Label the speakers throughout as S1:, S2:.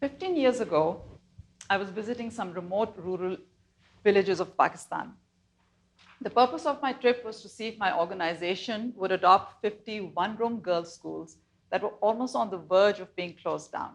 S1: 15 years ago, I was visiting some remote rural villages of Pakistan. The purpose of my trip was to see if my organization would adopt 50 one-room girls' schools that were almost on the verge of being closed down.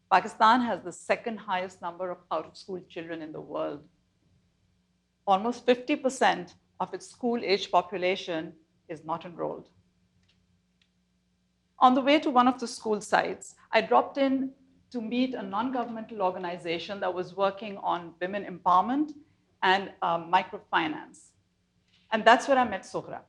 S1: Pakistan has the second highest number of out-of-school children in the world. Almost 50% of its school-age population is not enrolled. On the way to one of the school sites, I dropped in to meet a non-governmental organization that was working on women empowerment and microfinance. And that's where I met Sughra.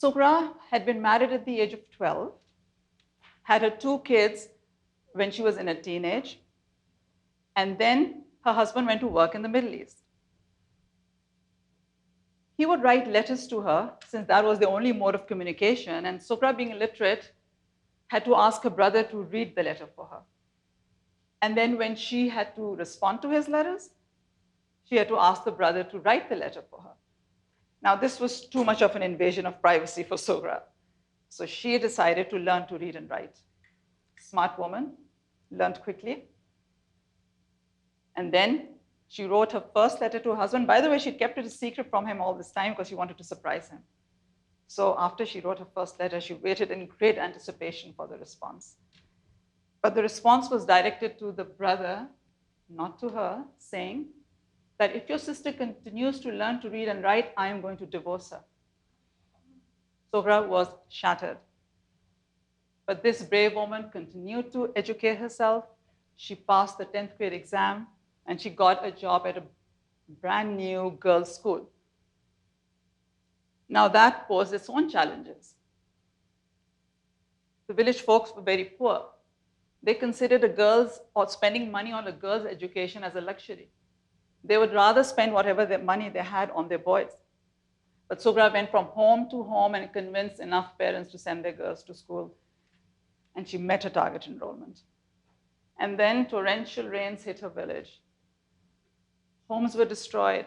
S1: Sughra had been married at the age of 12, had her 2 kids when she was in a teenage, and then her husband went to work in the Middle East. He would write letters to her, since that was the only mode of communication, and Sughra, being illiterate, had to ask her brother to read the letter for her. And then when she had to respond to his letters, she had to ask the brother to write the letter for her. Now, this was too much of an invasion of privacy for Sughra. So she decided to learn to read and write. Smart woman, learned quickly. And then she wrote her first letter to her husband. By the way, she kept it a secret from him all this time because she wanted to surprise him. So after she wrote her first letter, she waited in great anticipation for the response. But the response was directed to the brother, not to her, saying that if your sister continues to learn to read and write, I am going to divorce her. Sughra was shattered. But this brave woman continued to educate herself. She passed the 10th grade exam, and she got a job at a brand new girls' school. Now that posed its own challenges. The village folks were very poor. They considered spending money on a girl's education as a luxury. They would rather spend whatever money they had on their boys. But Sughra went from home to home and convinced enough parents to send their girls to school. And she met her target enrollment. And then torrential rains hit her village. Homes were destroyed.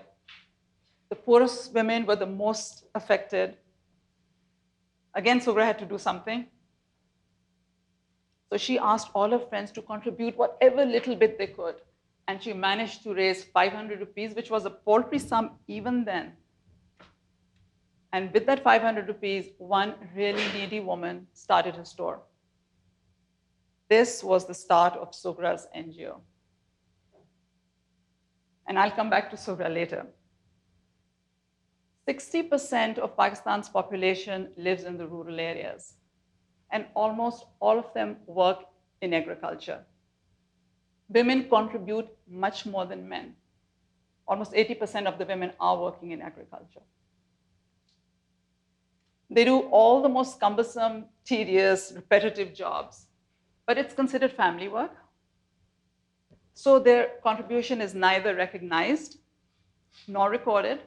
S1: The poorest women were the most affected. Again, Sughra had to do something. So she asked all her friends to contribute whatever little bit they could. And she managed to raise 500 rupees, which was a paltry sum even then. And with that 500 rupees, one really needy woman started her store. This was the start of Sughra's NGO. And I'll come back to Sughra later. 60% of Pakistan's population lives in the rural areas, and almost all of them work in agriculture. Women contribute much more than men. Almost 80% of the women are working in agriculture. They do all the most cumbersome, tedious, repetitive jobs, but it's considered family work. So their contribution is neither recognized nor recorded.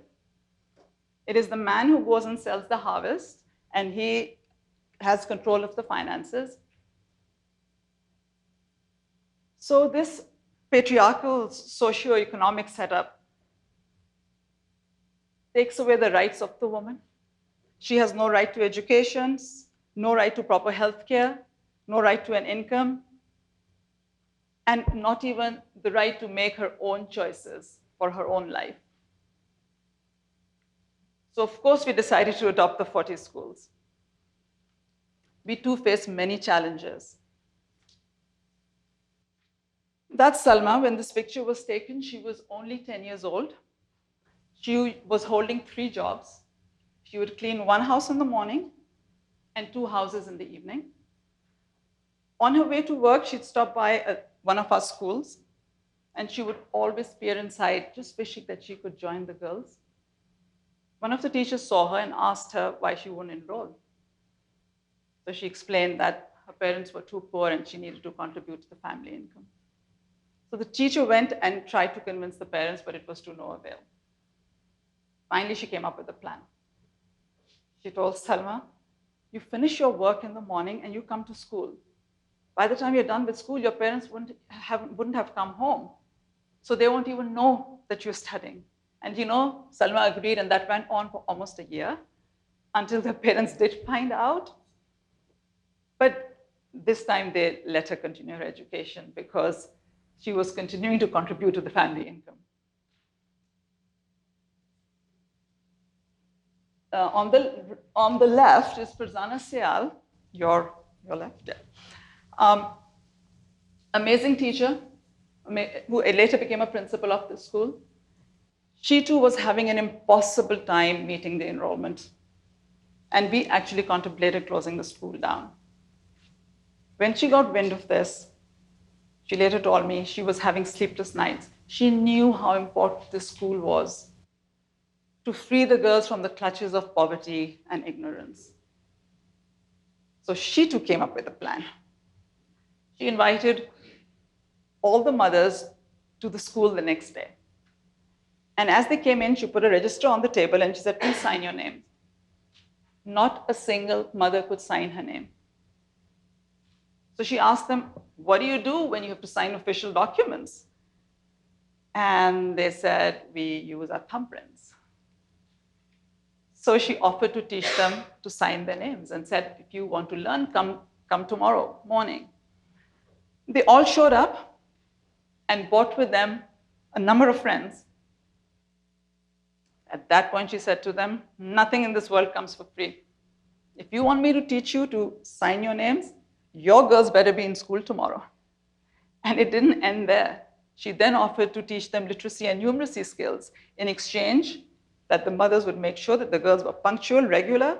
S1: It is the man who goes and sells the harvest, and he has control of the finances. So this patriarchal socioeconomic setup takes away the rights of the woman. She has no right to education, no right to proper health care, no right to an income, and not even the right to make her own choices for her own life. So of course, we decided to adopt the 40 schools. We too faced many challenges. That's Salma. When this picture was taken, she was only 10 years old. She was holding 3 jobs. She would clean 1 house in the morning and 2 houses in the evening. On her way to work, she'd stop by one of our schools, and she would always peer inside, just wishing that she could join the girls. One of the teachers saw her and asked her why she wouldn't enroll. So she explained that her parents were too poor and she needed to contribute to the family income. So the teacher went and tried to convince the parents, but it was to no avail. Finally, she came up with a plan. She told Salma, you finish your work in the morning and you come to school. By the time you're done with school, your parents wouldn't have come home. So they won't even know that you're studying. And Salma agreed, and that went on for almost a year until the parents did find out. But This time they let her continue her education because she was continuing to contribute to the family income. On the left is Farzana Sial, your left. Amazing teacher, who later became a principal of the school. She too was having an impossible time meeting the enrollment. And we actually contemplated closing the school down. When she got wind of this, she later told me she was having sleepless nights. She knew how important this school was to free the girls from the clutches of poverty and ignorance. So she too came up with a plan. She invited all the mothers to the school the next day. And as they came in, she put a register on the table and she said, please sign your names. Not a single mother could sign her name. So she asked them, what do you do when you have to sign official documents? And they said, we use our thumbprints. So she offered to teach them to sign their names and said, if you want to learn, come tomorrow morning. They all showed up and brought with them a number of friends. At that point, she said to them, nothing in this world comes for free. If you want me to teach you to sign your names, your girls better be in school tomorrow. And it didn't end there. She then offered to teach them literacy and numeracy skills in exchange that the mothers would make sure that the girls were punctual, regular,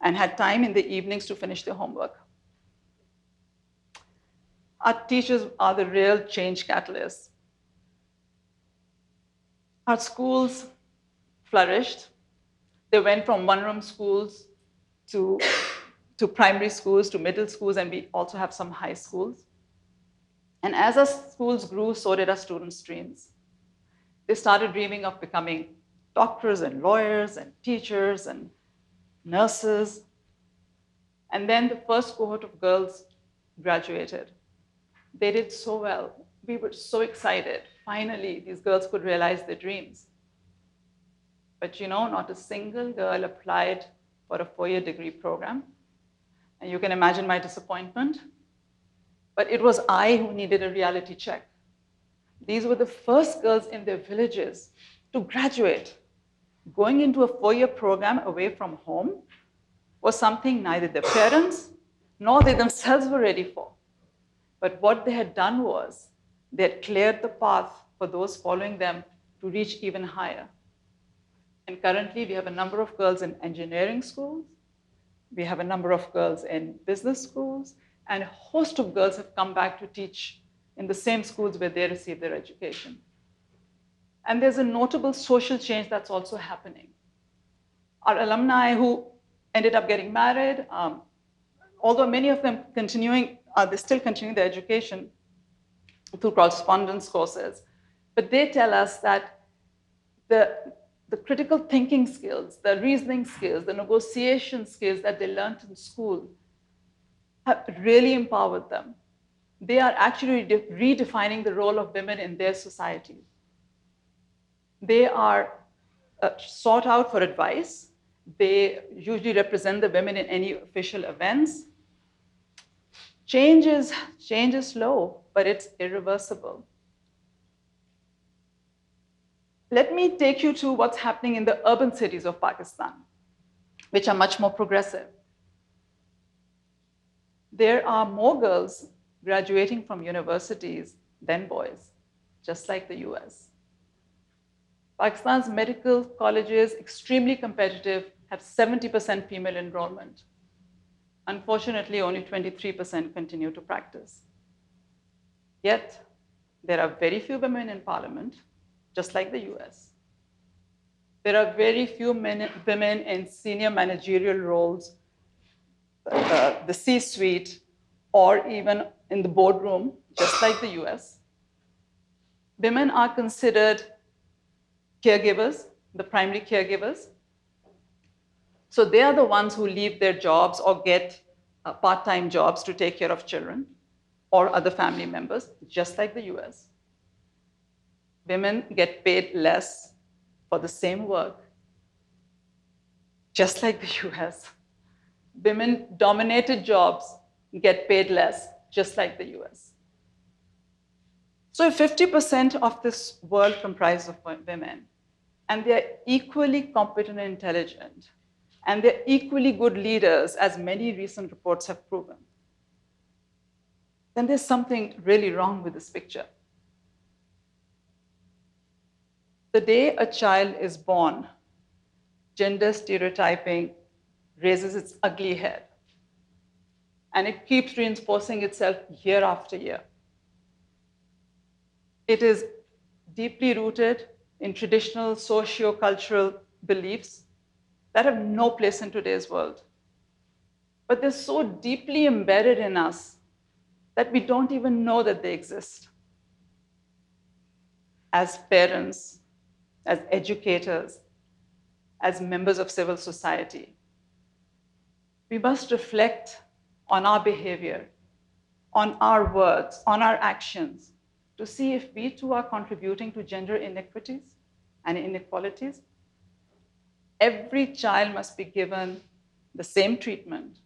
S1: and had time in the evenings to finish their homework. Our teachers are the real change catalysts. Our schools flourished. They went from one-room schools to primary schools, to middle schools, and we also have some high schools. And as our schools grew, so did our student streams. They started dreaming of becoming doctors and lawyers and teachers and nurses. And then the first cohort of girls graduated. They did so well. We were so excited. Finally, these girls could realize their dreams. But you know, not a single girl applied for a 4-year degree program. And you can imagine my disappointment. But it was I who needed a reality check. These were the first girls in their villages to graduate. Going into a 4-year program away from home was something neither their parents nor they themselves were ready for. But what they had done was they had cleared the path for those following them to reach even higher. And currently, we have a number of girls in engineering schools. We have a number of girls in business schools. And a host of girls have come back to teach in the same schools where they received their education. And there's a notable social change that's also happening. Our alumni who ended up getting married, although many of them they're still continuing their education through correspondence courses, but they tell us that the critical thinking skills, the reasoning skills, the negotiation skills that they learned in school have really empowered them. They are actually redefining the role of women in their societies. They are sought out for advice. They usually represent the women in any official events. Change is slow, but it's irreversible. Let me take you to what's happening in the urban cities of Pakistan, which are much more progressive. There are more girls graduating from universities than boys, just like the US. Pakistan's medical colleges, extremely competitive, have 70% female enrollment. Unfortunately, only 23% continue to practice. Yet, there are very few women in parliament, just like the US. There are very few women in senior managerial roles, the C-suite, or even in the boardroom, just like the US. Women are considered caregivers, the primary caregivers. So they are the ones who leave their jobs or get part-time jobs to take care of children or other family members, just like the US. Women get paid less for the same work, just like the US. Women-dominated jobs get paid less, just like the US. So if 50% of this world comprises of women, and they're equally competent and intelligent, and they're equally good leaders, as many recent reports have proven, then there's something really wrong with this picture. The day a child is born, gender stereotyping raises its ugly head. And it keeps reinforcing itself year after year. It is deeply rooted in traditional socio-cultural beliefs that have no place in today's world. But they're so deeply embedded in us that we don't even know that they exist. As parents, as educators, as members of civil society, we must reflect on our behavior, on our words, on our actions, to see if we too are contributing to gender inequities and inequalities. Every child must be given the same treatment,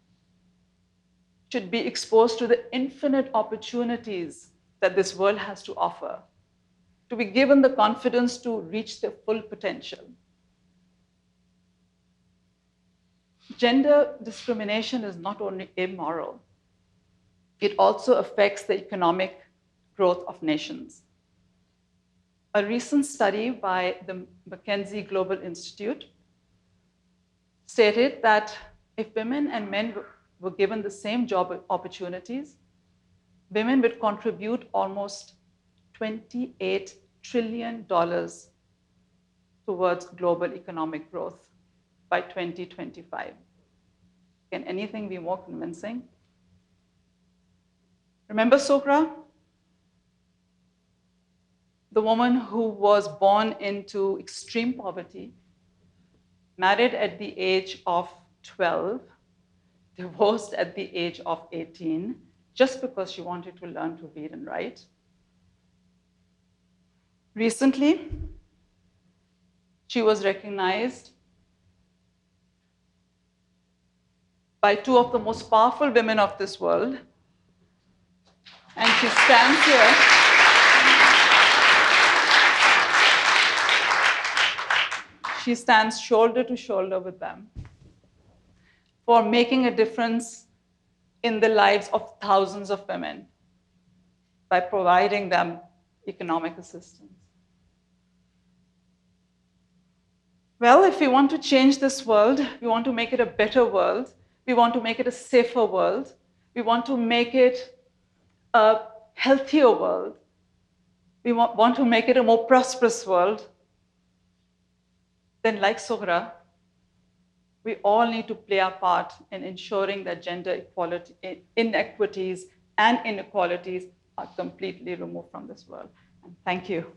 S1: should be exposed to the infinite opportunities that this world has to offer, to be given the confidence to reach their full potential. Gender discrimination is not only immoral, it also affects the economic growth of nations. A recent study by the McKinsey Global Institute stated that if women and men were given the same job opportunities, women would contribute almost $28 trillion towards global economic growth by 2025. Can anything be more convincing? Remember Sokra? The woman who was born into extreme poverty, married at the age of 12, divorced at the age of 18, just because she wanted to learn to read and write. Recently, she was recognized by two of the most powerful women of this world, and she stands here. She stands shoulder to shoulder with them for making a difference in the lives of thousands of women by providing them economic assistance. Well, if we want to change this world, we want to make it a better world, we want to make it a safer world, we want to make it a healthier world, we want to make it a more prosperous world, then like Sohra, we all need to play our part in ensuring that gender equality, inequities and inequalities are completely removed from this world. And thank you.